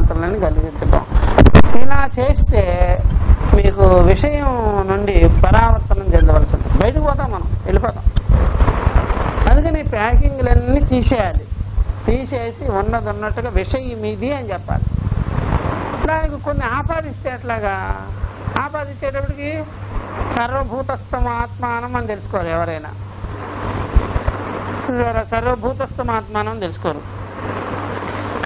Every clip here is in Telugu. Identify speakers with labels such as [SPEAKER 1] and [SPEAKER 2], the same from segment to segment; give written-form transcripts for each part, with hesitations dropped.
[SPEAKER 1] భ్రాంతులను కలిగించడం. ఇలా చేస్తే మీకు విషయం నుండి పరావర్తనం చెందవలసి ఉంటుంది. బయటకు పోతాం, మనం వెళ్ళిపోతాం. అందుకని ప్యాకింగ్లన్నీ తీసేయాలి. తీసేసి ఉన్నది ఉన్నట్టుగా విషయం ఇది అని చెప్పాలి. దానికి కొన్ని ఆపాదిస్తే ఎట్లాగా? ఆపాదించేటప్పటికి సర్వభూతస్థం ఆత్మానం అని తెలుసుకోరు ఎవరైనా. సర్వభూతస్థం ఆత్మానం తెలుసుకోరు.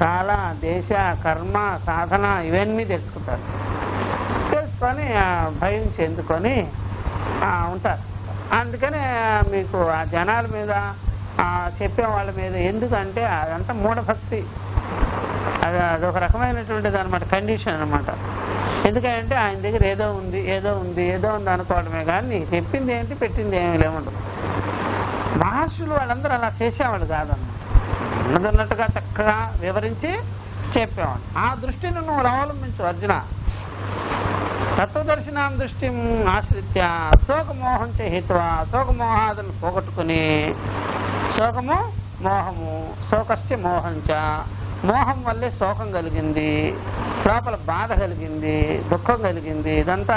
[SPEAKER 1] కాల, దేశ, కర్మ, సాధన ఇవన్నీ తెలుసుకుంటారు. తెలుసుకొని భయం చెందుకొని ఉంటారు. అందుకనే మీకు ఆ జనాల మీద, చెప్పే వాళ్ళ మీద, ఎందుకంటే అదంతా మూఢభక్తి. అదొక రకమైనటువంటిది అనమాట, కండిషన్ అనమాట. ఎందుకంటే ఆయన దగ్గర ఏదో ఉంది ఏదో ఉంది ఏదో ఉంది అనుకోవడమే కానీ చెప్పింది ఏంటి పెట్టింది ఏమీ లేవుండదు. మహర్షులు వాళ్ళందరూ అలా చేసేవాళ్ళు కాదన్నమాట. ఉన్నదన్నట్టుగా చక్కగా వివరించి చెప్పేవాడు. ఆ దృష్టిని నువ్వు అవలంబించు అర్జున. తత్వదర్శనం దృష్టి ఆశ్రిత్య శోకమోహం చేహిత్వా, శోకమోహాదులను పోగొట్టుకుని, శోకము మోహము, శోకస్య మోహంచ, మోహం వల్లే శోకం కలిగింది, లోపల బాధ కలిగింది, దుఃఖం కలిగింది. ఇదంతా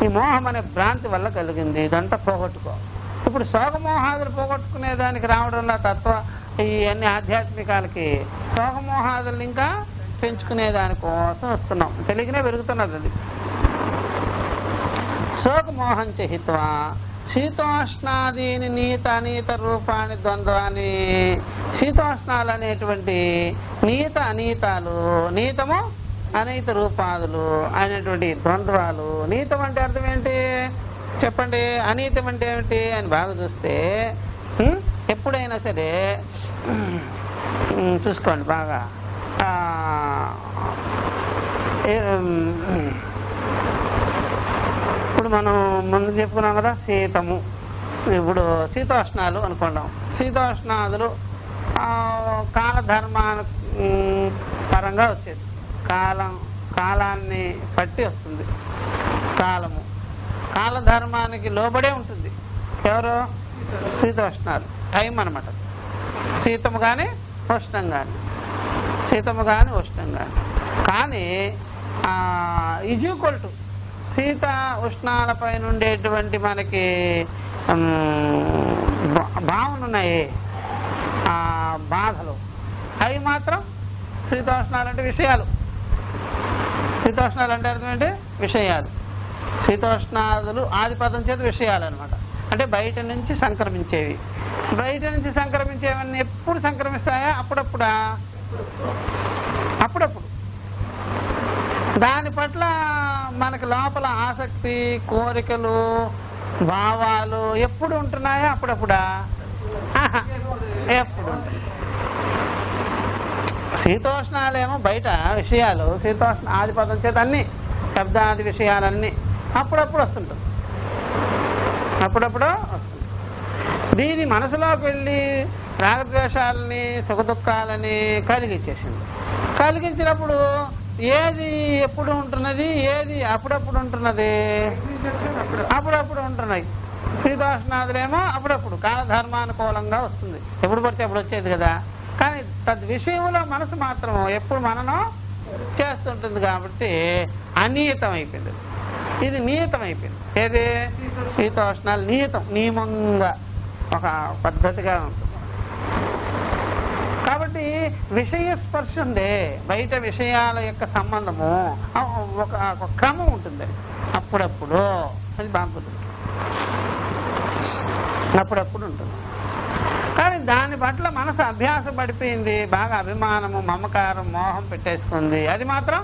[SPEAKER 1] ఈ మోహం అనే భ్రాంతి వల్ల కలిగింది. ఇదంతా పోగొట్టుకో. ఇప్పుడు శోకమోహాదులు పోగొట్టుకునే దానికి రావడంలో తత్వ ఈ అన్ని ఆధ్యాత్మికాలకి శోకమోహాదులు ఇంకా పెంచుకునే దానికోసం వస్తున్నాం. తెలియకనే పెరుగుతున్నది అది. శోకమోహం చేహిత్వా శీతోష్ణాదీని నీత అనీత రూపాన్ని ద్వంద్వాన్ని, శీతోష్ణాలు అనేటువంటి నీత అనీతాలు, నీతము అనీత రూపాదులు అనేటువంటి ద్వంద్వాలు. నీతం అంటే అర్థం ఏంటి చెప్పండి? అనీతం అంటే ఏమిటి అని బాగా చూస్తే, ఎప్పుడైనా సరే చూసుకోండి బాగా. ఇప్పుడు మనం ముందు చెప్పుకున్నాం కదా శీతము. ఇప్పుడు శీతోష్ణాలు అనుకున్నాం. శీతోష్ణాదులు కాలధర్మాన పరంగా వచ్చేది. కాలాన్ని బట్టి వస్తుంది. కాలము కాలధర్మానికి లోబడే ఉంటుంది. ఎవరు? శీతోష్ణాలు, టైం అనమాట. శీతము కానీ ఉష్ణం కానీ, శీతము కానీ ఉష్ణం కానీ. కానీ ఈజ్ ఈక్వల్ టు శీత ఉష్ణాలపై ఉండేటువంటి మనకి భావన ఉన్నాయి, ఆ బాధలు, అవి మాత్రం శీతోష్ణాలు అంటే విషయాలు. శీతోష్ణాలు అంటే అర్థం ఏంటి? విషయాలు. శీతోష్ణాదులు ఆదిపదం చేత విషయాలు అనమాట. అంటే బయట నుంచి సంక్రమించేవి. బయట నుంచి సంక్రమించేవన్నీ ఎప్పుడు సంక్రమిస్తాయా? అప్పుడప్పుడా? అప్పుడప్పుడు. దాని పట్ల మనకి లోపల ఆసక్తి, కోరికలు, భావాలు ఎప్పుడు ఉంటున్నాయా? అప్పుడప్పుడా? ఎప్పుడు ఉంటాయి. శీతోష్ణాలేమో బయట విషయాలు, శీతోష్ణ ఆదిపదం చేత అన్ని శబ్దాది విషయాలన్నీ అప్పుడప్పుడు వస్తుంటుంది. అప్పుడప్పుడు వస్తుంది. దీని మనసులోకి వెళ్ళి రాగద్వేషాలని, సుఖదుఖాలని కలిగించేసింది. కలిగించినప్పుడు ఏది ఎప్పుడు ఉంటున్నది, ఏది అప్పుడప్పుడు ఉంటున్నది? అప్పుడప్పుడు ఉంటున్నాయి. శీతోష్ణాదులేమో అప్పుడప్పుడు కాలధర్మానుకూలంగా వస్తుంది. ఎప్పుడు పడితే అప్పుడు వచ్చేది కదా. కానీ తద్విషయంలో మనసు మాత్రం ఎప్పుడు మనను చేస్తుంటుంది కాబట్టి అనియతం అయిపోయింది. ఇది నియతం అయిపోయింది. ఏది? శీతోష్ణాలు నియతం, నియమంగా ఒక పద్ధతిగా ఉంటుంది. కాబట్టి విషయ స్పర్శ ఉందే, బయట విషయాల యొక్క సంబంధము ఒక క్రమం ఉంటుంది. అప్పుడప్పుడు అది బాగుంటుంది, అప్పుడప్పుడు ఉంటుంది. కానీ దాని పట్ల మనసు అభ్యాసం పడిపోయింది, బాగా అభిమానము, మమకారం, మోహం పెట్టేసుకుంది. అది మాత్రం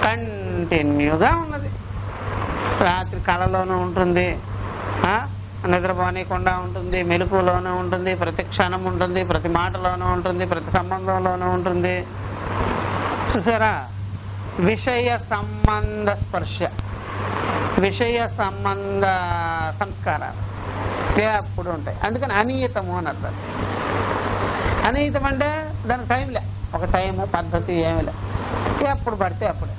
[SPEAKER 1] కంటిన్యూగా ఉన్నది. రాత్రి కళలోనూ ఉంటుంది, నిద్రపోనీయకుండా ఉంటుంది, మెలకువలోనూ ఉంటుంది, ప్రతి క్షణం ఉంటుంది, ప్రతి మాటలోనూ ఉంటుంది, ప్రతి సంబంధంలోనూ ఉంటుంది. చూసారా? విషయ సంబంధ స్పర్శ, విషయ సంబంధ సంస్కారాలు అప్పుడు ఉంటాయి. అందుకని అనియతము అని అర్థం. అనియతం అంటే దానికి టైంలే, ఒక టైము పద్ధతి ఏమిలే, ఎప్పుడు పడితే అప్పుడే.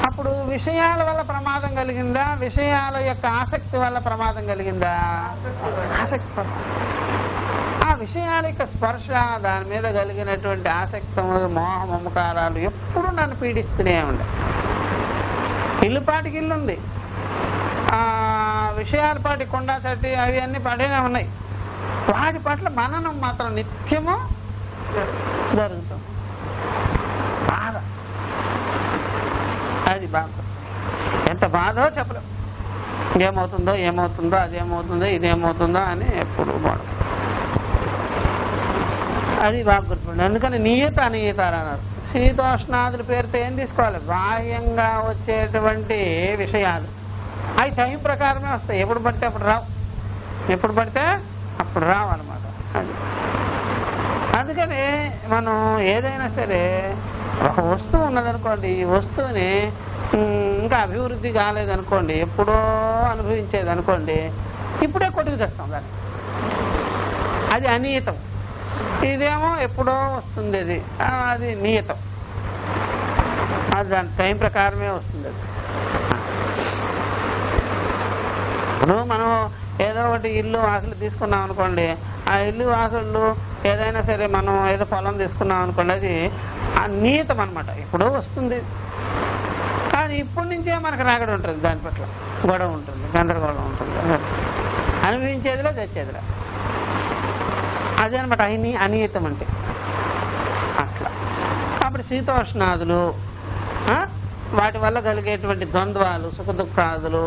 [SPEAKER 1] అప్పుడు విషయాల వల్ల ప్రమాదం కలిగిందా? విషయాల యొక్క ఆసక్తి వల్ల ప్రమాదం కలిగిందా? ఆసక్తి. ఆ విషయాల యొక్క స్పర్శ, దాని మీద కలిగినటువంటి ఆసక్తము, మోహ మమకారాలు ఎప్పుడు నన్ను పీడిస్తూనే ఉండే. ఇల్లుపాటికి ఇల్లు ఉంది, ఆ విషయాల పాటి కొండ చట్టి అవి అన్ని పడినే ఉన్నాయి. వాటి పట్ల మననం మాత్రం నిత్యము జరుగుతుంది. బాధ, అది బాధ. ఎంత బాధో చెప్పలేం. ఏమవుతుందో ఏమవుతుందో, అదేమవుతుందో ఇదేమవుతుందో అని ఎప్పుడు బాధ. అది బాగా గుర్తుంది. అందుకని నియత అనియతాలు అన్నారు. శీతోష్ణాదుల పేరుతో ఏం తీసుకోవాలి? బాహ్యంగా వచ్చేటువంటి విషయాలు అవి టైం ప్రకారమే వస్తాయి. ఎప్పుడు పడితే అప్పుడు రావు, ఎప్పుడు పడితే అప్పుడు రావన్నమాట. అది అందుకని మనం ఏదైనా సరే ఒక వస్తువు ఉన్నదనుకోండి, ఈ వస్తువుని ఇంకా అభివృద్ధి కాలేదనుకోండి, ఎప్పుడో అనుభవించేది అనుకోండి, ఇప్పుడే కొట్టుకు తెస్తాం దాన్ని. అది అనియతం. ఇదేమో ఎప్పుడో వస్తుంది, అది నియతం. అది దాని టైం ప్రకారమే వస్తుంది. అది ఇప్పుడు మనం ఏదో ఒకటి ఇల్లు వాసులు తీసుకున్నాం అనుకోండి, ఆ ఇల్లు వాసులు ఏదైనా సరే మనం ఏదో పొలం తీసుకున్నాం అనుకోండి, అది ఆ నియతం అనమాట. ఎప్పుడో వస్తుంది, కానీ ఇప్పటి నుంచే మనకు రాగడి ఉంటుంది, దాని పట్ల గొడవ ఉంటుంది, గందరగోళం ఉంటుంది. అనుభవించేదిలో తెచ్చేదిలా, అదే అనమాట అనియతం అంటే. అట్లా కాబట్టి శీతోష్ణాదులు, వాటి వల్ల కలిగేటువంటి ద్వంద్వాలు, సుఖ దుఃఖాదులు,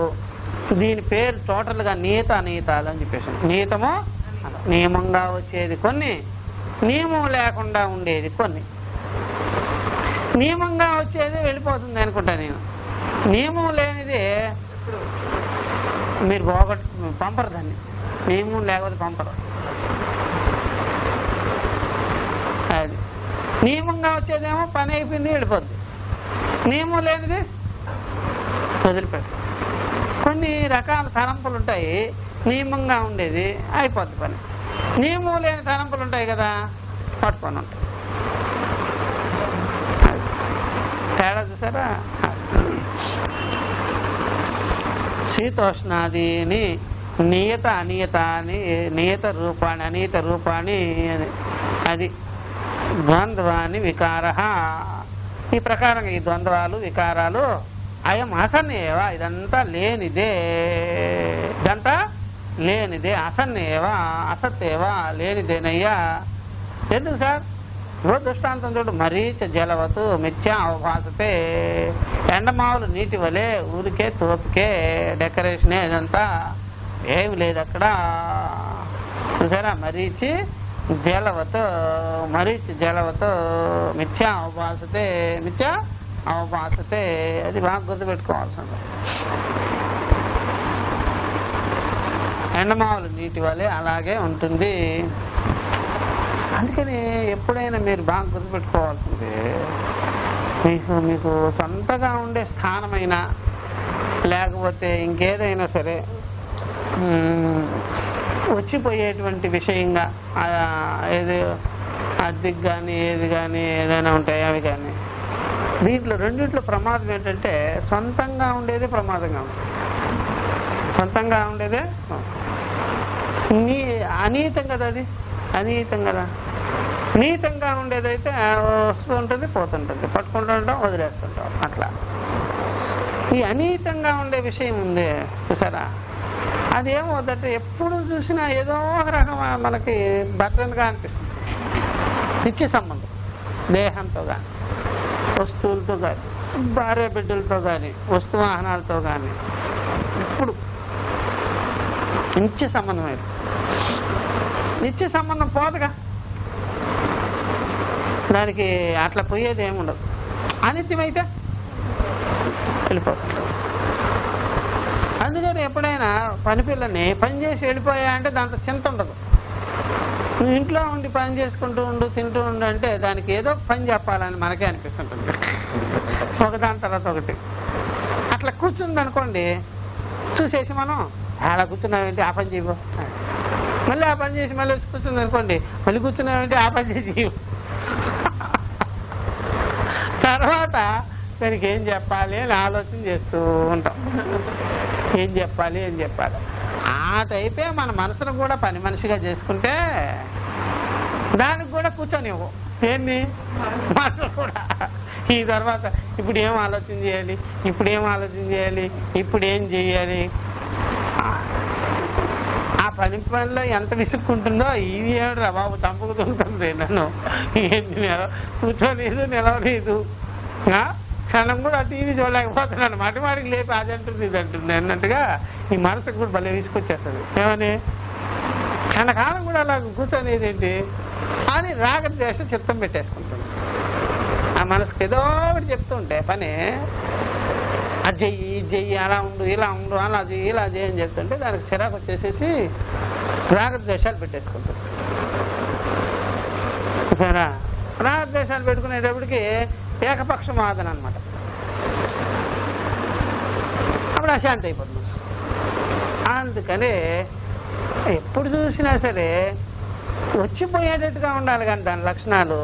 [SPEAKER 1] దీని పేరు టోటల్గా నియత అనియతాలు అని చెప్పేసి. నియతము నియమంగా వచ్చేది కొన్ని, నియమం లేకుండా ఉండేది కొన్ని. నియమంగా వచ్చేది వెళ్ళిపోతుంది అనుకుంటా నేను. నియమం లేనిది మీరు పంపరు దాన్ని. నియమం లేకపోతే పంపరు. అది నియమంగా వచ్చేదేమో పని అయిపోయింది వెళ్ళిపోద్ది, నియమం లేనిది వదిలిపెట్టు. కొన్ని రకాల తలంపులు ఉంటాయి, నియమంగా ఉండేది అయిపోద్ది పని. నియమం లేని తలంపులు ఉంటాయి కదా, పట్టుకొని ఉంటాయి. తేడా చూసారా? శీతోష్ణాదిని నియత అనియత అని, నియత రూపాన్ని అనియత రూపాన్ని, అది ద్వంద్వాన్ని వికార. ఈ ప్రకారంగా ఈ ద్వంద్వాలు వికారాలు అయం అసన్నేవా, ఇదంతా లేనిదే, ఇదంతా లేనిదే, అసన్నేవా అసత్తేవా, లేనిదేనయ్యా. ఎందుకు సార్? ఓ దృష్టాంతం చూడు. మరీచ జలవతు మిథ్యా అవభాసతే. ఎండమావులు నీటి వలె ఊరికే తోపికే డెకరేషనే, ఇదంతా ఏమి లేదు అక్కడ. చూసారా? మరీచి జలవత్, మరీచి జలవత్ మిథ్యా అవభాసతే, మిథ్యా అవభాసతే. అది బాగా గుర్తుపెట్టుకోవాల్సింది. ఎండమావులు నీటి వలె అలాగే ఉంటుంది. అందుకని ఎప్పుడైనా మీరు బాగా గుర్తుపెట్టుకోవాల్సింది, మీకు సొంతగా ఉండే స్థానమైనా లేకపోతే ఇంకేదైనా సరే వచ్చిపోయేటువంటి విషయంగా, ఏది అద్దెకి కానీ ఏది కానీ ఏదైనా ఉంటాయి అవి కానీ, దీంట్లో రెండింటిలో ప్రమాదం ఏంటంటే సొంతంగా ఉండేదే ప్రమాదంగా ఉంటుంది. సొంతంగా ఉండేదే అనీతం కదా, అది అనీతం కదా. నీతంగా ఉండేదైతే వస్తూ ఉంటుంది, పోతుంటుంది, పట్టుకుంటూ ఉంటాం, వదిలేస్తుంటాం. అట్లా ఈ అనీతంగా ఉండే విషయం ఉంది చూసారా, అదేమవుతుందంటే ఎప్పుడు చూసినా ఏదో ఒక రకం మనకి బట్టనగా అనిపిస్తుంది. నిత్య సంబంధం, దేహంతో కానీ, వస్తువులతో కానీ, భార్య బిడ్డలతో కానీ, వస్తు వాహనాలతో కానీ, ఇప్పుడు నిత్య సంబంధం అయితే నిత్య సంబంధం పోదుగా, దానికి అట్లా పోయేది ఏముండదు. అనిత్యమైతే వెళ్ళిపోతుంది. అందుకని ఎప్పుడైనా పని పిల్లని పని చేసి వెళ్ళిపోయా అంటే దాంట్లో చింత ఉండదు. నువ్వు ఇంట్లో ఉండి పని చేసుకుంటూ ఉండు, తింటూ ఉండు అంటే దానికి ఏదో పని చెప్పాలని మనకే అనిపిస్తుంటుంది, ఒకదాని తర్వాత ఒకటి. అట్లా కూర్చుంది అనుకోండి, చూసేసి మనం అలా కూర్చున్నావేంటి, ఆ పని చేయవు, మళ్ళీ ఆ పని చేసి మళ్ళీ వచ్చి కూర్చుంది అనుకోండి, మళ్ళీ కూర్చున్నావేంటి, ఆ పని చేసి తర్వాత దానికి ఏం చెప్పాలి అని ఆలోచన చేస్తూ ఉంటాం. ఏం చెప్పాలి. ఆ టైపే మన మనసును కూడా పని మనిషిగా చేసుకుంటే దానికి కూడా కూర్చొనివ్వు. ఏంది మాటలు కూడా. ఈ తర్వాత ఇప్పుడు ఏం ఆలోచన చేయాలి, ఇప్పుడు ఏం ఆలోచన చేయాలి, ఇప్పుడు ఏం చేయాలి, ఆ పనిలో ఎంత విసుక్కుంటుందో ఇది ఏమిరా బాబు చంపుకుతుంటుంది నన్ను. ఏంది కూర్చోలేదు, నిలవలేదు, క్షణం కూడా టీవీ చూడలేకపోతున్నాను, మాటికి లేపి అది అంటుంది ఇది అంటుంది అన్నట్టుగా ఈ మనసుకు కూడా భలే విసుకొచ్చేస్తుంది. ఏమని క్షణకాలం కూడా అలా కూర్చొనేది ఏంటి అని రాగద్వేష చిత్తం పెట్టేసుకుంటుంది. ఆ మనసుకు ఏదో ఒకటి చెప్తుంటే పని, అది చెయ్యి ఇది చెయ్యి, అలా ఉండు ఇలా ఉండు, అలా చెయ్యి ఇలా చెయ్యి అని చెప్తుంటే దానికి చిరాకు వచ్చేసేసి రాగద్వేషాలు పెట్టేసుకుంటుంది. సరే, రాగద్వేషాలు పెట్టుకునేటప్పటికి ఏకపక్ష వాదన అనమాట. అప్పుడు అశాంతి అయిపోతుంది. అందుకని ఎప్పుడు చూసినా సరే వచ్చిపోయేటట్టుగా ఉండాలి, కానీ దాని లక్షణాలు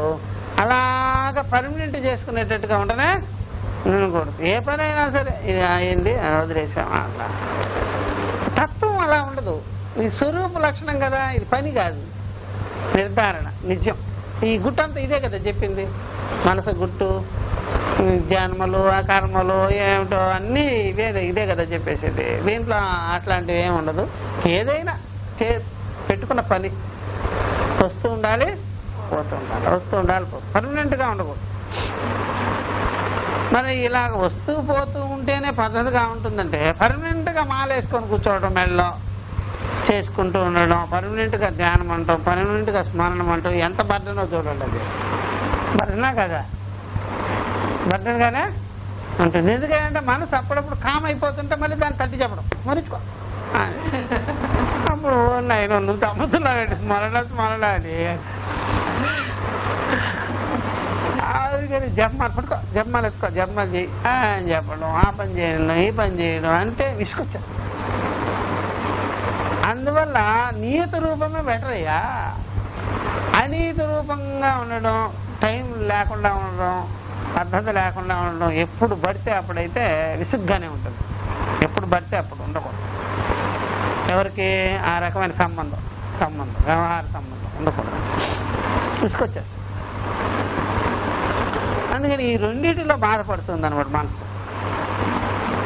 [SPEAKER 1] అలాగా పర్మనెంట్ చేసుకునేటట్టుగా ఉంటేనే వినకూడదు. ఏ పనైనా సరే ఇది అయింది వదిలేసాం అట్లా. తత్వం అలా ఉండదు, ఇది స్వరూప లక్షణం కదా, ఇది పని కాదు, నిర్ధారణ నిజం. ఈ గుట్టంతా ఇదే కదా చెప్పింది, మనసు గుట్టు, జన్మలు కర్మలు ఏమిటో అన్నీ ఇదే కదా చెప్పేసేది. దీంట్లో అట్లాంటివి ఏమి ఉండదు. ఏదైనా పెట్టుకున్న పని వస్తూ ఉండాలి, పోతూ ఉండాలి, వస్తూ ఉండాలి, పర్మనెంట్గా ఉండకూడదు. మరి ఇలాగ వస్తూ పోతూ ఉంటేనే పద్ధతిగా ఉంటుందంటే పర్మనెంట్గా మాలేసుకొని కూర్చోవడం, మెళ్ళలో చేసుకుంటూ ఉండడం, పర్మనెంట్గా ధ్యానం అంటాం, పర్మనెంట్గా స్మరణం అంటాం, ఎంత బర్డనో చూడండి. అది బర్డనా కదా, బర్డన్గానే ఉంటుంది. ఎందుకంటే మనసు అప్పుడప్పుడు కామ్ అయిపోతుంటే మళ్ళీ దాన్ని తట్టి చెప్పడం, మరిచుకో అప్పుడు నేను తమ్ముతున్నానండి స్మరణ అని. అందుకని జన్మాలు పట్టుకో, జన్మాలు ఎత్తుకో, జన్మాలు చేయి అని చెప్పడం, ఆ పని చేయడం ఈ పని చేయడం అంటే విసుకొచ్చేస్తుంది. అందువల్ల నియత రూపమే బెటర్ అయ్యా. అనీత రూపంగా ఉండడం, టైం లేకుండా ఉండడం, పద్ధతి లేకుండా ఉండడం, ఎప్పుడు పడితే అప్పుడైతే విసుగ్గానే ఉంటుంది. ఎప్పుడు పడితే అప్పుడు ఉండకూడదు. ఎవరికి ఆ రకమైన సంబంధం వ్యవహార సంబంధం ఉండకూడదు, విసుకొచ్చేస్తుంది. అందుకని ఈ రెండింటిలో బాధపడుతుంది అనమాట మనసు.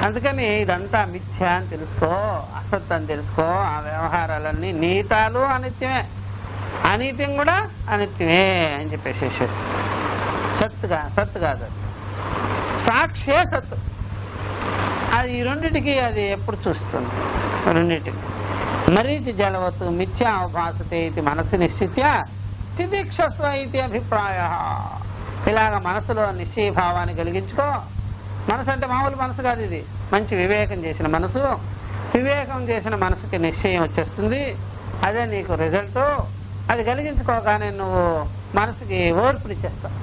[SPEAKER 1] అందుకని ఇదంతా మిథ్య అని తెలుసుకో, అసత్ అని తెలుసుకో. ఆ వ్యవహారాలన్నీ నీతాలు అనిత్యమే, అనీత్యం కూడా అనిత్యమే అని చెప్పేసి సత్తు కాదు, సాక్షే సత్తు. అది ఈ రెండింటికి అది ఎప్పుడు చూస్తుంది. రెండింటికి మరీచి జలవత్తు మిథ్యా అవభాసతే ఇది మనసు నిశ్చిత్య తిదీక్షస్వ ఇది అభిప్రాయ. ఇలాగ మనసులో నిశ్చయభావాన్ని కలిగించుకో. మనసు అంటే మామూలు మనసు కాదు, ఇది మంచి వివేకం చేసిన మనసు. వివేకం చేసిన మనసుకి నిశ్చయం వచ్చేస్తుంది, అదే నీకు రిజల్ట్. అది కలిగించుకోగానే నువ్వు మనసుకి ఓర్పునిచ్చేస్తావు.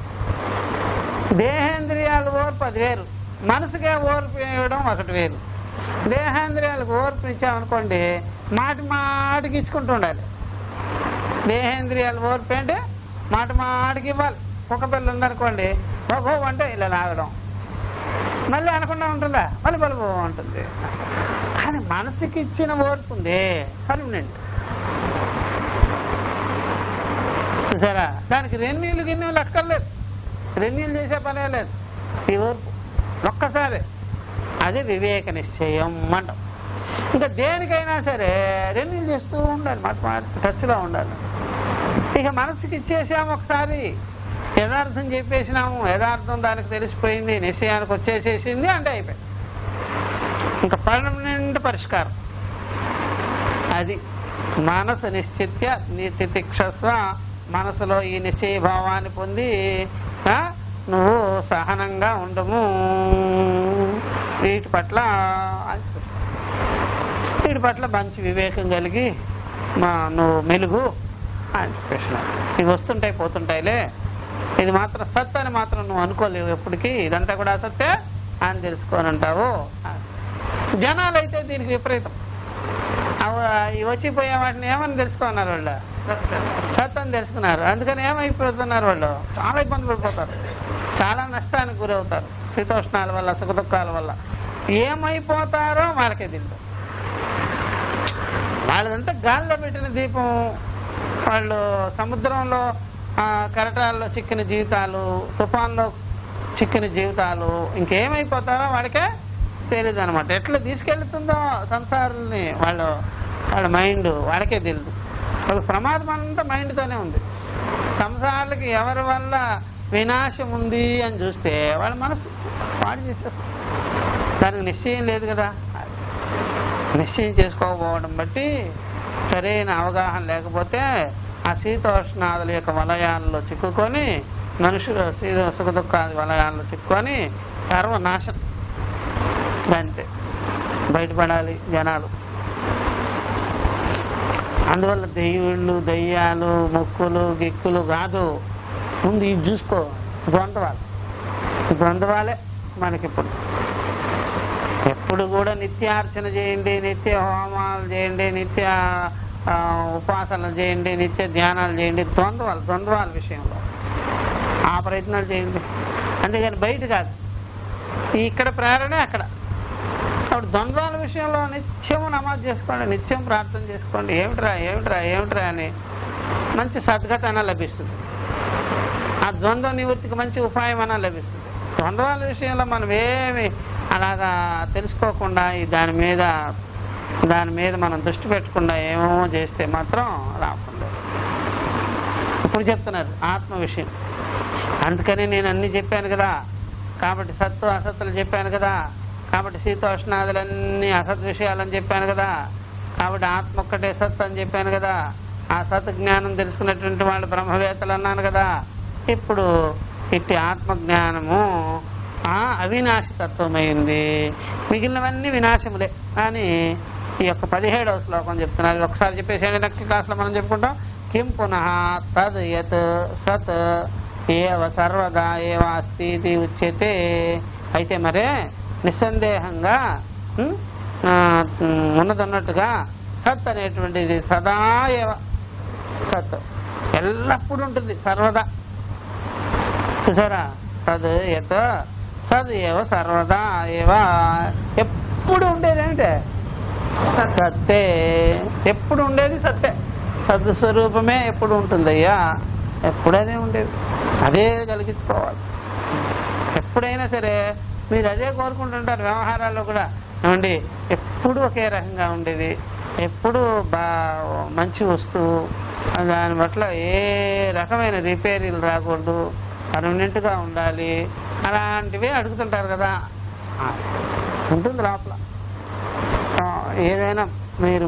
[SPEAKER 1] దేహేంద్రియాలు ఓర్పు అది వేరు, మనసుకే ఓర్పు ఇవ్వడం ఒకటి వేరు. దేహేంద్రియాలకు ఓర్పునిచ్చామనుకోండి మాటికి ఇచ్చుకుంటూ ఉండాలి. దేహేంద్రియాలు ఓర్పు అంటే మాటికి ఇవ్వాలి. ఒక పిల్ల ఉందనుకోండి, బహో అంటే ఇలా లాగడం, మళ్ళీ అనకుండా ఉంటుందా, మళ్ళీ బలుబో ఉంటుంది. కానీ మనసుకి ఇచ్చిన ఓర్పు ఉంది, పర్మనెంట్. చూసారా, దానికి రెన్యూలు గిన్నెలు అక్కర్లేదు, రెన్యూలు చేసే పనే లేదు. ఈ ఓర్పు ఒక్కసారి, అది వివేక నిశ్చయం అంటాం. ఇంకా దేనికైనా సరే రెన్యూలు చేస్తూ ఉండాలి, మాట టచ్లో ఉండాలి. ఇక మనసుకి ఇచ్చేసాము ఒకసారి, యథార్థం చెప్పేసినాము, యథార్థం దానికి తెలిసిపోయింది, నిశ్చయానికి వచ్చేసేసింది అంటే అయిపోయింది. ఇంకా పర్మనెంట్ పరిష్కారం అది. మనసు నిశ్చిత్య తితిక్షస్వ, మనసులో ఈ నిశ్చయ భావాన్ని పొంది నువ్వు సహనంగా ఉండము. వీటి పట్ల మంచి వివేకం కలిగి నువ్వు మెలుగు అని చెప్పేసినావు. ఇవి వస్తుంటాయి పోతుంటాయిలే, ఇది మాత్రం సత్ అని మాత్రం నువ్వు అనుకోలేవు ఎప్పటికీ, ఇదంతా కూడా సత్తే అని తెలుసుకొని ఉంటావు. జనాలైతే దీనికి విపరీతం, వచ్చిపోయే వాటిని ఏమని తెలుసుకున్నారు వాళ్ళు, సత్ అని తెలుసుకున్నారు. అందుకని ఏమైపోతున్నారు వాళ్ళు, చాలా ఇబ్బంది పడిపోతారు, చాలా నష్టానికి గురవుతారు. శీతోష్ణాల వల్ల, సుఖదుఖాల వల్ల ఏమైపోతారో వాళ్ళకే తెలియదు. వాళ్ళదంతా గాల్లో పెట్టిన దీపం. వాళ్ళు సముద్రంలో కెరటాల్లో చిక్కిన జీవితాలు, తుఫాన్లో చిక్కిన జీవితాలు ఇంకేమైపోతారో వాడికే తెలియదు అనమాట. ఎట్లా తీసుకెళ్తుందో సంసారాన్ని వాళ్ళ మైండ్ వాడికే తెలియదు. వాళ్ళ ప్రమాదం అంతా మైండ్తోనే ఉంది. సంసారాలకి ఎవరి వల్ల వినాశం ఉంది అని చూస్తే వాళ్ళ మనసు వాడి చేస్తారు. దానికి నిశ్చయం లేదు కదా. నిశ్చయం చేసుకోకపోవడం బట్టి సరైన అవగాహన లేకపోతే ఆ శీతోష్ణాదుల యొక్క వలయాల్లో చిక్కుకొని, మనుషులు సుఖ దుఃఖాది వలయాల్లో చిక్కుకొని సర్వనాశనం. అంతే, బయటపడాలి జనాలు. అందువల్ల దెయ్యుళ్ళు, దెయ్యాలు, మొక్కులు, గిక్కులు కాదు. ముందు ఇది చూసుకో. ద్వంద్వాలే మనకిప్పుడు. ఎప్పుడు కూడా నిత్యార్చన చేయండి, నిత్య హోమాలు చేయండి, నిత్య ఉపాసనలు చేయండి, నిత్య ధ్యానాలు చేయండి. ద్వంద్వాల విషయంలో ఆ ప్రయత్నాలు చేయండి. అంతేగాని బయట కాదు. ఇక్కడ ప్రేరణే అక్కడ. అప్పుడు ద్వంద్వాల విషయంలో నిత్యం నమాజ్ చేసుకోండి, నిత్యం ప్రార్థన చేసుకోండి. ఏమిట్రా అని మంచి సద్గతన లభిస్తుంది. ఆ ద్వంద్వ నివృత్తికి మంచి ఉపాయం అన్న లభిస్తుంది. ద్వంద్వాల విషయంలో మనం ఏమి అలాగా తెలుసుకోకుండా దాని మీద మనం దృష్టి పెట్టకుండా ఏమేమో చేస్తే మాత్రం రాకుండా. ఇప్పుడు చెప్తున్నారు ఆత్మ విషయం. అందుకని నేను అన్ని చెప్పాను కదా. కాబట్టి సత్తు అసత్తులు చెప్పాను కదా. కాబట్టి శీతోష్ణాదులన్నీ అసత్ విషయాలని చెప్పాను కదా. కాబట్టి ఆత్మ ఒక్కటే సత్ అని చెప్పాను కదా. ఆ సత్ జ్ఞానం తెలుసుకున్నటువంటి వాళ్ళు బ్రహ్మవేత్తలు అన్నాను కదా. ఇప్పుడు ఇట్టి ఆత్మజ్ఞానము అవినాశి తత్వమైంది, మిగిలినవన్నీ వినాశములే అని ఈ యొక్క 17వ శ్లోకం చెప్తున్నారు. ఒకసారి చెప్పేసి నెక్స్ట్ క్లాస్లో మనం చెప్పుకుంటాం. కిం పునః తద్ యత్ సత్ ఏవ సర్వదా ఏవ అస్తి ఇది ఉచ్యతే. అయితే మరే నిస్సందేహంగా ఉన్నదన్నట్టుగా సత్ అనేటువంటిది సదా ఏవ, సత్ ఎల్లప్పుడూ ఉంటుంది, సర్వదా. చూసారా, తద్ యత్ సద్ ఏవ సర్వదా ఏవ, ఎప్పుడు ఉండేది ఏమిటే సత్తే. ఎప్పుడు ఉండేది సత్తే. సద్స్వరూపమే ఎప్పుడు ఉంటుందయ్యా. ఎప్పుడదే ఉండేది, అదే కలిగించుకోవాలి. ఎప్పుడైనా సరే మీరు అదే కోరుకుంటుంటారు. వ్యవహారాల్లో కూడా ఏమండి, ఎప్పుడు ఒకే రకంగా ఉండేది, ఎప్పుడు మంచి వస్తువు, దాని పట్ల ఏ రకమైన రిపేరీలు రాకూడదు, పర్మనెంట్గా ఉండాలి, అలాంటివే అడుగుతుంటారు కదా. ఉంటుంది లోపల. ఏదైనా మీరు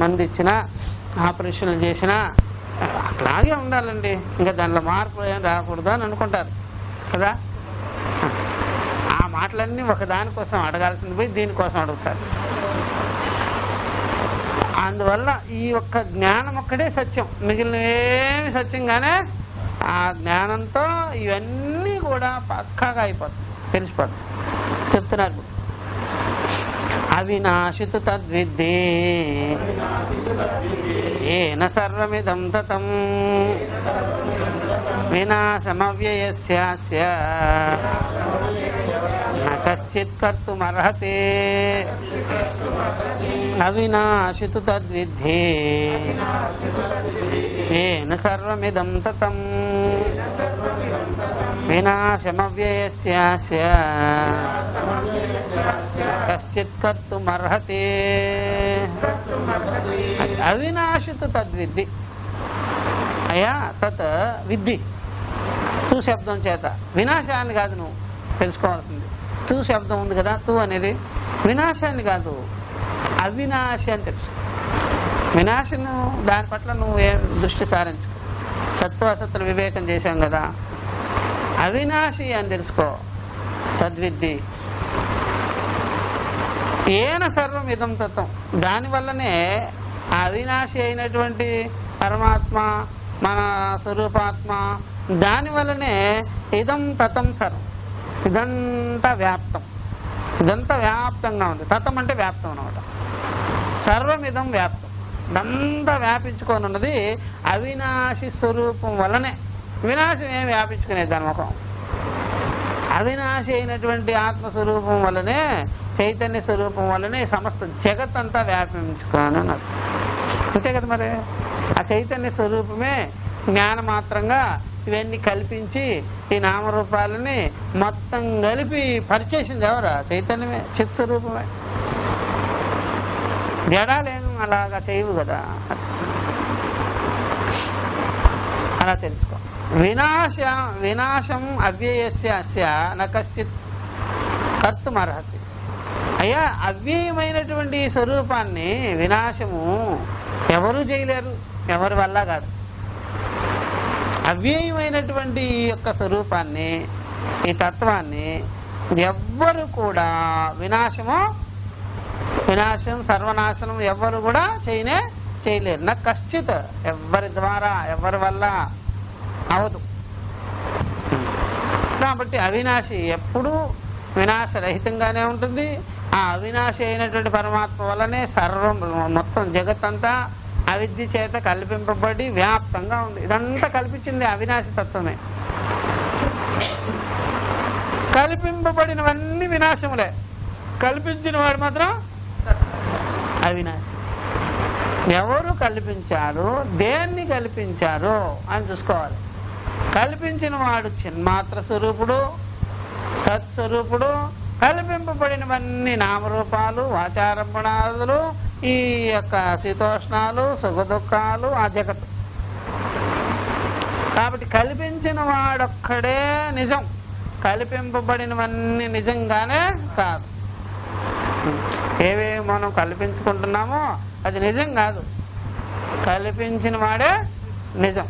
[SPEAKER 1] మందు ఇచ్చినా, ఆపరేషన్లు చేసినా అట్లాగే ఉండాలండి, ఇంకా దానిలో మార్పులు ఏం రాకూడదు అని అనుకుంటారు కదా. ఆ మాటలన్నీ ఒక దానికోసం అడగాల్సింది పోయి దీనికోసం అడుగుతారు. అందువల్ల ఈ యొక్క జ్ఞానం ఒక్కడే సత్యం, మిగిలినవేమి సత్యంగానే ఆ జ్ఞానంతో ఇవన్నీ కూడా పక్కాగా అయిపోతుంది, తెలిసిపోతుంది. చెప్తున్నారు, అవినాశితు తద్విద్ధి ఏన సర్వమిదం తతం వినాశమవ్యయస్యాస్య న కశ్చిత్ కర్తుమర్హతే. అవినాశితు తద్విద్ధి ఏన సర్వమిదం తతం వినాశమవ్యయస్యాస్య కశ్చిత్ కర్తుమర్హతే. అవినాశితు తద్విద్ధి అయ్యా, తత్ విద్ధి తూ శబ్దం చేత. వినాశాన్ని కాదు నువ్వు తెలుసుకోవాల్సింది. తూ శబ్దం ఉంది కదా, తూ అనేది వినాశాన్ని కాదు, అవినాశి అని తెలుసు. వినాశం దాని పట్ల నువ్వు ఏం దృష్టి సారించు. సత్వ అసత్తుల వివేకం చేశాం కదా, అవినాశి అని తెలుసుకో. తద్విద్ధి ఏన సర్వం ఇదం తత్వం. దానివల్లనే అవినాశి అయినటువంటి పరమాత్మ, మన స్వరూపాత్మ, దానివల్లనే ఇదం తతం సర్వం. ఇదంతా వ్యాప్తం, ఇదంతా వ్యాప్తంగా ఉంది. తతం అంటే వ్యాప్తం అనమాట. సర్వం ఇదం వ్యాప్తం, ఇదంతా వ్యాపించుకొని ఉన్నది అవినాశి స్వరూపం వల్లనే. వినాశం ఏం వ్యాపించుకునేది దాని ముఖం. అవినాశి అయినటువంటి ఆత్మస్వరూపం వల్లనే, చైతన్య స్వరూపం వల్లనే సమస్త జగత్ అంతా వ్యాపించుకోను అన్నారు. అంతే కదా మరి. ఆ చైతన్య స్వరూపమే జ్ఞానమాత్రంగా ఇవన్నీ కల్పించి ఈ నామరూపాలని మొత్తం కలిపి పరిచేసింది ఎవరా? చైతన్యమే, చిత్ స్వరూపమే. జడాలేం అలాగా చేయవు కదా. అలా తెలుసుకో. వినాశం అవ్యయస్య అస్య న కశ్చిత్ కర్తుమర్హతి. అయ్యా, అవ్యయమైనటువంటి స్వరూపాన్ని వినాశము ఎవరు చేయలేరు, ఎవరి వల్ల కాదు. అవ్యయమైనటువంటి ఈ యొక్క స్వరూపాన్ని, ఈ తత్వాన్ని ఎవ్వరు కూడా వినాశం, సర్వనాశనం ఎవ్వరు కూడా చేయలేరు. నా కశ్చిత్, ఎవరి ద్వారా, ఎవరి వల్ల అవదు. కాబట్టి అవినాశి ఎప్పుడూ వినాశరహితంగానే ఉంటుంది. ఆ అవినాశి అయినటువంటి పరమాత్మ వల్లనే సర్వం, మొత్తం జగత్తంతా అవిద్య చేత కల్పింపబడి వ్యాప్తంగా ఉంది. ఇదంతా కల్పించింది అవినాశి తత్వమే. కల్పింపబడినవన్నీ వినాశములే, కల్పించిన వాడు మాత్రం అవినాశి. ఎవరు కల్పించారు, దేన్ని కల్పించారు అని చూసుకోవాలి. కల్పించిన వాడు చిన్మాత్ర స్వరూపుడు, సత్స్వరూపుడు. కల్పింపబడినవన్నీ నామరూపాలు, వాచారంభణాదులు, ఈ యొక్క శీతోష్ణాలు, సుఖదుఖాలు, ఆ జగత్తు. కాబట్టి కల్పించిన వాడొక్కడే నిజం, కల్పింపబడినవన్నీ నిజంగానే కాదు. ఏవేవి మనం కల్పించుకుంటున్నామో అది నిజం కాదు, కల్పించిన వాడే నిజం.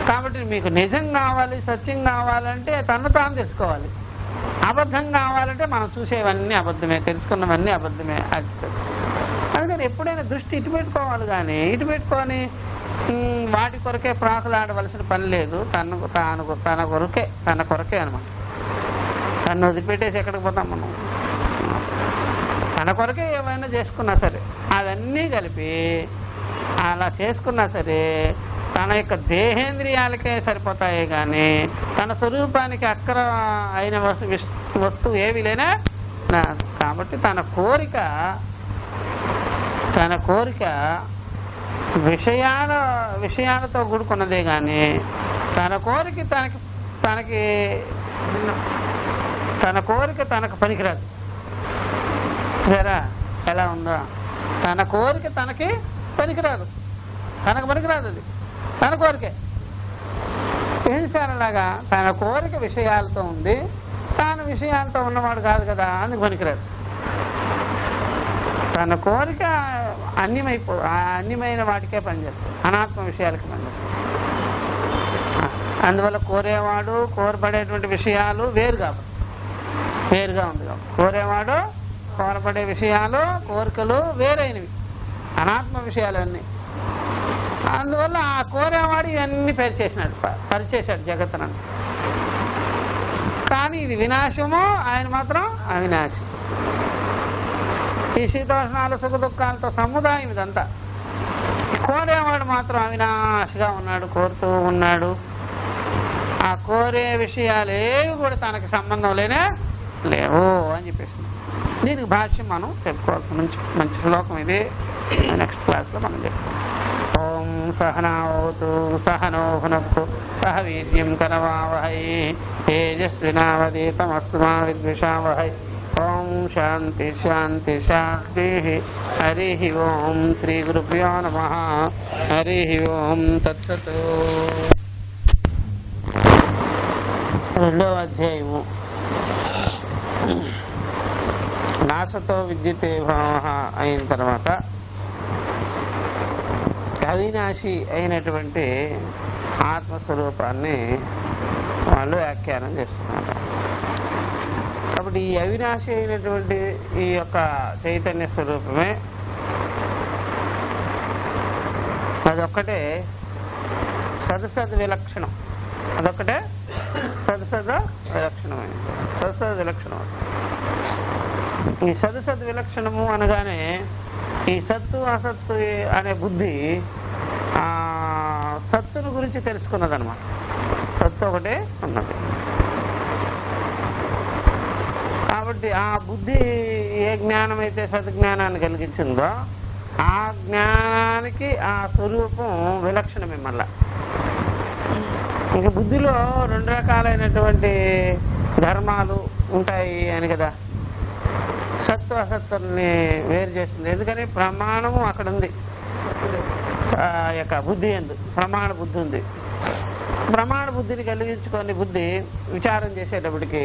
[SPEAKER 1] కాబట్టి మీకు నిజం కావాలి, సత్యం కావాలంటే తను తాను తెలుసుకోవాలి. అబద్ధం కావాలంటే మనం చూసేవన్నీ అబద్ధమే, తెలుసుకున్నవన్నీ అబద్ధమే. అది అందుకని ఎప్పుడైనా దృష్టి ఇటు పెట్టుకోవాలి, కానీ ఇటు పెట్టుకొని వాటి కొరకే ప్రాకులాడవలసిన పని లేదు. తన కొరకే అనమాట. తను వదిలిపెట్టేసి ఎక్కడికి పోతాం మనం? తన కొరకే ఏమైనా చేసుకున్నా సరే, అవన్నీ కలిపి అలా చేసుకున్నా సరే తన యొక్క దేహేంద్రియాలకే సరిపోతాయి, కానీ తన స్వరూపానికి అక్కర అయిన వస్తువు ఏవి లేనా. కాబట్టి తన కోరిక విషయాలతో కూడుకున్నదే, కానీ తన కోరిక తనకు పనికిరాదు. సరే, ఎలా ఉందో? తన కోరిక తనకి పనికిరాదు, తనకు పనికిరాదు. అది తన కోరికే. ఏం సారలాగా తన కోరిక విషయాలతో ఉంది, తాను విషయాలతో ఉన్నవాడు కాదు కదా, అందుకు పనికిరాదు. తన కోరిక అన్యమైన వాటికే పనిచేస్తుంది, అనాత్మ విషయాలకి పనిచేస్తుంది. అందువల్ల కోరేవాడు, కోరబడేటువంటి విషయాలు వేరుగా ఉంది. కోరేవాడు, కోరబడే విషయాలు, కోరికలు వేరైనవి, అనాత్మ విషయాలన్నీ. అందువల్ల ఆ కోరేవాడు ఇవన్నీ పరిచేశాడు జగత్తునని. కానీ ఇది వినాశము, ఆయన మాత్రం అవినాశి. ఈ శీతోష్ణాలు, సుఖ దుఃఖాలతో సముదాయం ఇదంతా. కోరేవాడు మాత్రం అవినాశిగా ఉన్నాడు, కోరుతూ ఉన్నాడు. ఆ కోరే విషయాలు ఏవి కూడా తనకి సంబంధం లేవు అని చెప్పేసింది. దీనికి భాష్యం మనం చెప్పుకోవాల్సిన మంచి శ్లోకం ఇది. నెక్స్ట్ క్లాస్లో మనం చెప్పుకోవాలి. ఓం సహనావతు సహనో భునక్తు సహ వీర్యం కరవావహై తేజస్వినావదీతమస్తు మా విద్విషావహై. ఓం శాంతి శాంతి శాంతి. హరి ఓం. శ్రీ గురుభ్యో నమః. హరి ఓం. తత్సత్. రెండవ అధ్యాయము. నాసతో విద్యతే భావ అయిన తర్వాత అవినాశి అయినటువంటి ఆత్మస్వరూపాన్ని వాళ్ళు వ్యాఖ్యానం చేస్తున్నారు. కాబట్టి ఈ అవినాశి అయినటువంటి ఈ యొక్క చైతన్య స్వరూపమే, అదొక్కటే సదసద్ విలక్షణం. అదొక్కటే సదసద్ విలక్షణమైనది. సదసద్ విలక్షణం. ఈ సదసద్ విలక్షణము అనగానే ఈ సత్తు అసత్తు అనే బుద్ధి ఆ సత్తును గురించి తెలుసుకున్నదనమాట. సత్తు ఒకటే ఉన్నది. కాబట్టి ఆ బుద్ధి ఏ జ్ఞానం అయితే సద్జ్ఞానాన్ని కలిగించిందో ఆ జ్ఞానానికి ఆ స్వరూపం విలక్షణమే. మళ్ళా ఇంక బుద్ధిలో 2 రకాలైనటువంటి ధర్మాలు ఉంటాయి అని కదా, సత్తు అసత్తుల్ని వేరు చేస్తుంది. ఎందుకని ప్రమాణము అక్కడ ఉంది, ఆ యొక్క బుద్ధి ఎందు ప్రమాణ బుద్ధి ఉంది. ప్రమాణ బుద్ధిని కలిగించుకొని బుద్ధి విచారం చేసేటప్పటికి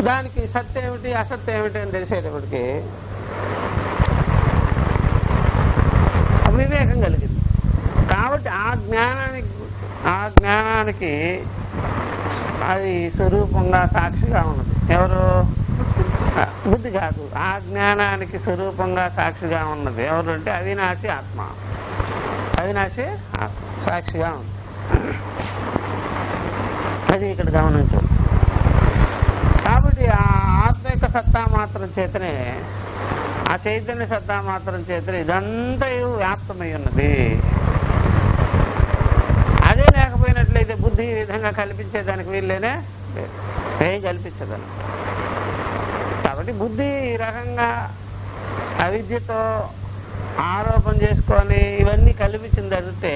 [SPEAKER 1] దానికి సత్తు ఏమిటి అసత్తు ఏమిటి అని తెలిసేటప్పటికి వివేకం కలిగింది. కాబట్టి ఆ జ్ఞానానికి అది స్వరూపంగా సాక్షిగా ఉన్నది. ఎవరు? బుద్ధి కాదు, ఆ జ్ఞానానికి స్వరూపంగా సాక్షిగా ఉన్నది ఎవరు అంటే అవినాశి ఆత్మ. అవినాశి ఆత్మ సాక్షిగా ఉంది. అది ఇక్కడ గమనించవచ్చు. కాబట్టి ఆ ఆత్మ యొక్క సత్తా మాత్రం చేతనే, ఆ చైతన్య సత్తా మాత్రం చేతనే ఇదంతా వ్యాప్తమై ఉన్నది. అదే లేకపోయినట్లయితే బుద్ధి ఈ విధంగా కల్పించేదానికి వీళ్ళేనే ఏం కల్పించదని. కాబట్టి బుద్ధి ఈ రకంగా అవిద్యతో ఆరోపణ చేసుకొని ఇవన్నీ కల్పించింది అడిగితే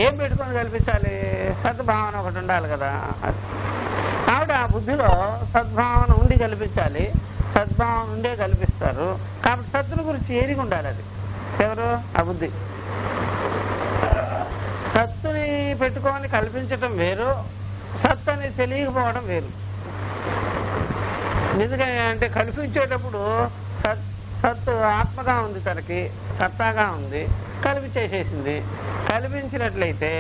[SPEAKER 1] ఏం పెట్టుకొని కల్పించాలి? సద్భావన ఒకటి ఉండాలి కదా. కాబట్టి ఆ బుద్ధిలో సద్భావన ఉండి కల్పించాలి. సద్భావన ఉండే కల్పిస్తారు. కాబట్టి సత్తుల గురించి ఏరిగి ఉండాలి. అది ఎవరు? ఆ బుద్ధి. సత్తుని పెట్టుకొని కల్పించటం వేరు, సత్తు అని తెలియకపోవడం వేరు. ఎందుకని అంటే కల్పించేటప్పుడు సత్తు ఆత్మగా ఉంది, తనకి సత్తాగా ఉంది, కల్పించేసేసింది. కల్పించినట్లయితే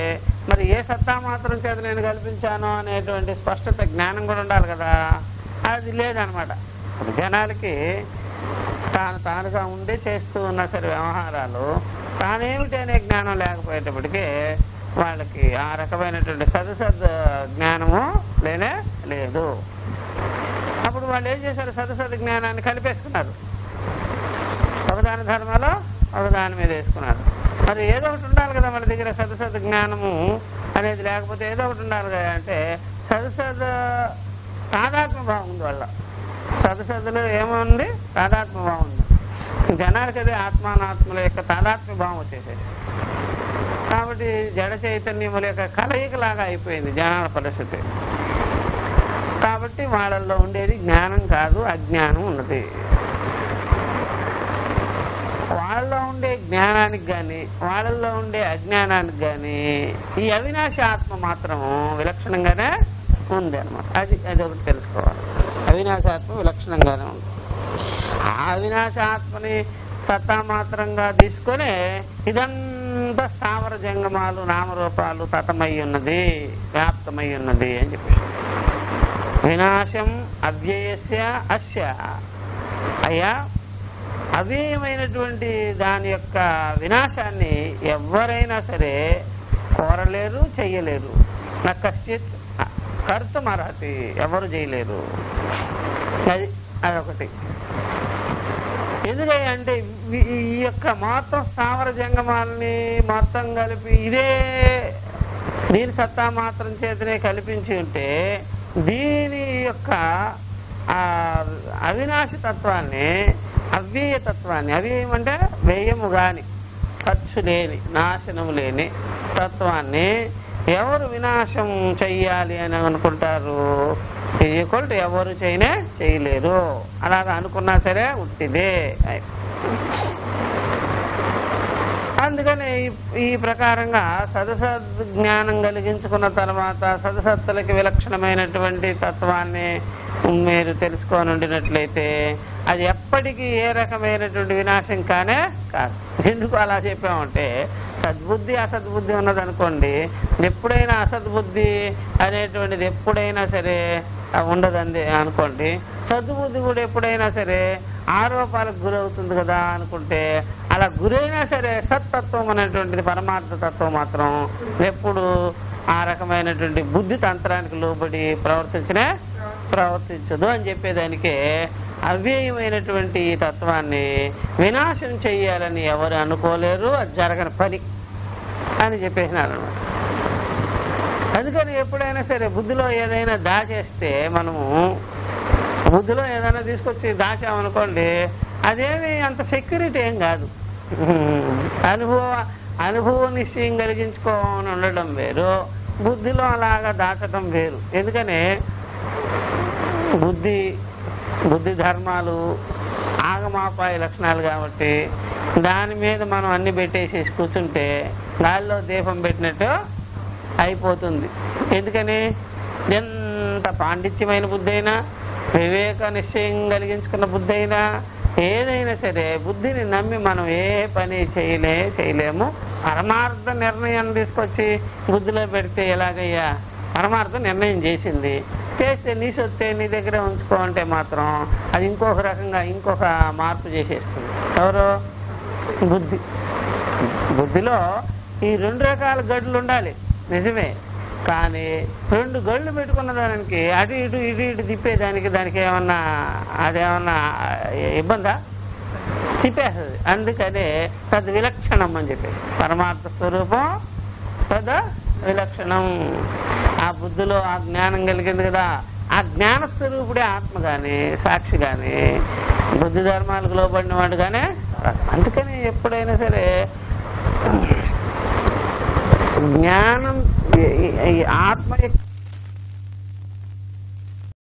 [SPEAKER 1] మరి ఏ సత్తా మాత్రం చేత నేను కల్పించాను అనేటువంటి స్పష్టత జ్ఞానం కూడా ఉండాలి కదా. అది లేదనమాట. జనాలకి తానుగా ఉండే చేస్తూ ఉన్న సరే వ్యవహారాలు తానేమిటి అనే జ్ఞానం లేకపోయేటప్పటికీ వాళ్ళకి ఆ రకమైనటువంటి సదసద్ జ్ఞానము లేనే లేదు. అప్పుడు వాళ్ళు ఏం చేశారు? సదసద్ జ్ఞానాన్ని కలిపేసుకున్నారు. ఒకదాని ధర్మాలో ఒకదాని మీద వేసుకున్నారు. మరి ఏదో ఒకటి ఉండాలి కదా మన దగ్గర. సదసద్ జ్ఞానము అనేది లేకపోతే ఏదో ఒకటి ఉండాలి కదా. అంటే సదసద్ తాదాత్మ భావం ఉంది వాళ్ళ. సదసద్దులో ఏముంది? తాదాత్మ భావం ఉంది. జనాలకి అదే ఆత్మానాత్మల యొక్క తాదాత్మ్య భావం వచ్చేసేది. కాబట్టి జడ చైతన్యముల యొక్క కలయికలాగా అయిపోయింది జనాల పరిస్థితి. కాబట్టి వాళ్ళల్లో ఉండేది జ్ఞానం కాదు, అజ్ఞానం ఉన్నది. వాళ్ళలో ఉండే జ్ఞానానికి కానీ వాళ్ళల్లో ఉండే అజ్ఞానానికి కానీ ఈ అవినాశ ఆత్మ మాత్రం విలక్షణంగానే ఉంది అనమాట. అది ఒకటి తెలుసుకోవాలి. అవినాశాత్మ విలక్షణంగానే ఉంది. ఆ అవినాశాత్మని సత్తా మాత్రంగా తీసుకొని ఇదంతా స్థావర జంగమాలు నామరూపాలు తతమై ఉన్నది, వ్యాప్తమై ఉన్నది అని చెప్పి వినాశం అవ్యయస్య అస్య. అయ్యా అవ్యయమైనటువంటి దాని యొక్క వినాశాన్ని ఎవరైనా సరే కోరలేరు, చెయ్యలేరు. నా కశ్చిత్ కర్తుమర్హతి, ఎవరు చేయలేరు. అదొకటి. ఎందుకంటే ఈ యొక్క మొత్తం స్థావర జంగమాలని మొత్తం కలిపి దీని సత్తా మాత్రం చేతనే కల్పించి ఉంటే దీని యొక్క అవినాశి తత్వాన్ని, అవ్యయ తత్వాన్ని, అవ్యయం అంటే వ్యయము గాని ఖర్చు లేని నాశనము లేని తత్వాన్ని ఎవరు వినాశం చెయ్యాలి అని అనుకుంటారు? ఎవరు చేయలేరు. అలాగా అనుకున్నా సరే ఉట్టిదే. అందుకని ఈ ప్రకారంగా సదసద్ జ్ఞానం కలిగించుకున్న తర్వాత సదసత్తులకి విలక్షణమైనటువంటి తత్వాన్ని మీరు తెలుసుకొని ఉండినట్లయితే అది ఎప్పటికీ ఏ రకమైనటువంటి వినాశం కానే కాదు. ఎందుకు అలా చెప్పామంటే సద్బుద్ధి అసద్బుద్ధి ఉన్నదనుకోండి, ఎప్పుడైనా అసద్బుద్ధి అనేటువంటిది ఎప్పుడైనా సరే ఉండదండి అనుకోండి. సద్బుద్ధి కూడా ఎప్పుడైనా సరే ఆరోపాలకు గురవుతుంది కదా అనుకుంటే అలా గురైనా సరే సత్తత్వం అనేటువంటిది పరమార్థ తత్వం మాత్రం ఎప్పుడు ఆ రకమైనటువంటి బుద్ధి తంత్రానికి లోబడి ప్రవర్తించదు అని చెప్పేదానికే అవ్యయమైనటువంటి ఈ తత్వాన్ని వినాశం చెయ్యాలని ఎవరు అనుకోలేరు. అది జరగని పని అని చెప్పేసినారు అన్నమాట. అందుకని ఎప్పుడైనా సరే బుద్ధిలో ఏదైనా దాచేస్తే, మనము బుద్ధిలో ఏదైనా తీసుకొచ్చి దాచామనుకోండి, అదేమి అంత సెక్యూరిటీ ఏం కాదు. అనుభవ నిశ్చయం కలిగించుకోని ఉండడం వేరు, బుద్ధిలో అలాగా దాచటం వేరు. ఎందుకని బుద్ధి ధర్మాలు ఆగమాపాయ లక్షణాలు కాబట్టి దాని మీద మనం అన్ని పెట్టేసేసి కూర్చుంటే గాలిలో దీపం పెట్టినట్టు అయిపోతుంది. ఎందుకని ఎంత పాండిత్యమైన బుద్ధి అయినా, వివేక నిశ్చయం కలిగించుకున్న బుద్ధి అయినా, ఏదైనా సరే బుద్ధిని నమ్మి మనం ఏ పని చేయలేము. పరమార్థ నిర్ణయం తీసుకొచ్చి బుద్ధిలో పెడితే ఎలాగయ్యా? పరమార్థ నిర్ణయం చేసింది, చేస్తే నీ సొత్తే నీ దగ్గరే ఉంచుకో అంటే మాత్రం అది ఇంకొక రకంగా ఇంకొక మార్పు చేసేస్తుంది. ఎవరు? బుద్ధిలో ఈ 2 రకాల గడులు ఉండాలి నిజమే. కానీ 2 గళ్ళు పెట్టుకున్న దానికి అటు ఇటు తిప్పేదానికి దానికి ఏమన్నా అదేమన్నా ఇబ్బందా? తిప్పేస్తుంది. అందుకనే తద్ విలక్షణం అని చెప్పేసి పరమార్థ స్వరూపం తద్ విలక్షణం. ఆ బుద్ధిలో ఆ జ్ఞానం కలిగింది కదా, ఆ జ్ఞాన స్వరూపుడే ఆత్మ కానీ సాక్షి కానీ బుద్ధి ధర్మాలకు లోబడిన వాడు కానీ. అందుకని ఎప్పుడైనా సరే జ్ఞానం ఆత్మ